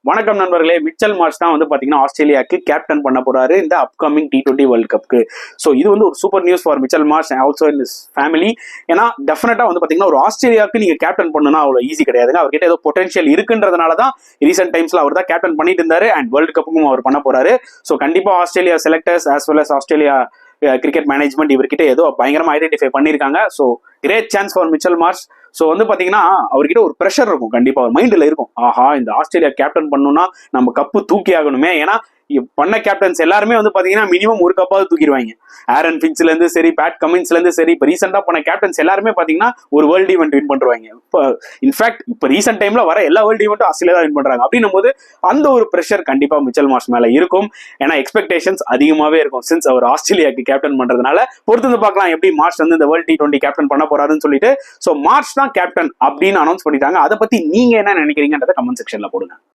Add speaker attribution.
Speaker 1: வணக்கம் நண்பர்களே. Mitchell Marsh தான் வந்து பாத்தீங்கன்னா ஆஸ்திரேலியாவுக்கு கேப்டன் பண்ண போறாரு இந்த அப்கமிங் T20 வேர்ல்ட் கப்க்கு. ஸோ இது வந்து ஒரு super news for Mitchell Marsh and also in his family. ஏன்னா டெஃபினட்டா வந்து பாத்தீங்கன்னா ஒரு ஆஸ்திரேலியாவுக்கு நீங்க கேப்டன் பண்ணணும்னா அவ்வளவு ஈஸி கிடையாதுங்க. அவர்கிட்ட ஏதோ பொட்டன்ஷியல் இருக்குன்றதுனால தான் ரீசென்ட் டைம்ஸ்ல அவர் தான் கேப்டன் பண்ணிட்டு இருந்தாரு அண்ட் வேர்ல்டு கப்புக்கும் அவர் பண்ண போறாரு. ஸோ கண்டிப்பா Australia selectors as well as Australia cricket management இவர்கிட்ட ஏதோ பயங்கரமா ஐடென்டிஃபை பண்ணிருக்காங்க. So great chance for Mitchell Marsh. So வந்து பாத்தீங்கன்னா அவர்கிட்ட ஒரு ப்ரெஷர் இருக்கும், கண்டிப்பா அவர் மைண்ட்ல இருக்கும். ஆஹா, இந்த ஆஸ்திரேலியா கேப்டன் பண்ணணும்னா நம்ம கப்பு தூக்கி ஆகணுமே. ஏன்னா பண்ண கேப்டன்ஸ் எல்லாருமே வந்து பாத்தீங்கன்னா மினிமம் ஒரு கப்பாவது தூக்கிடுவாங்க. ஆரன் பின்ச்ல இருந்து சரி, பேட் கமின்ஸ்ல இருந்து சரி, இப்ப ரீசெண்டா பண்ண கேப்டன்ஸ் எல்லாருமே பாத்தீங்கன்னா ஒரு வேர்ல்டு ஈவெண்ட் வின் பண்றாங்க. இப்போ இன்ஃபேக்ட் இப்ப ரீசெண்ட் டைம்ல வர எல்லா வேர்ல்டு ஈவெண்ட்டும் ஆஸ்திரேலியா தான் வின் பண்றாங்க. அப்படின்னும் போது அந்த ஒரு ப்ரெஷர் கண்டிப்பா மிச்சல் மார்ஷ் மேல இருக்கும். ஏன்னா எக்ஸ்பெக்டேஷன்ஸ் அதிகமாவே இருக்கும் சின்ஸ் அவர் ஆஸ்திரேலியாவுக்கு கேப்டன் பண்றதுனால. பொறுத்து பார்க்கலாம் எப்படி மார்ஷ் வந்து இந்த வேர்ல்டு T20 கேப்டன் பண்ண போறாருன்னு சொல்லிட்டு. ஸோ மார்ஷ் தான் கேப்டன் அப்படின்னு அனௌன்ஸ் பண்ணிட்டாங்க. அதை பத்தி நீங்க என்ன நினைக்கிறீங்கன்றத கமெண்ட் செக்ஷன்ல போடுங்க.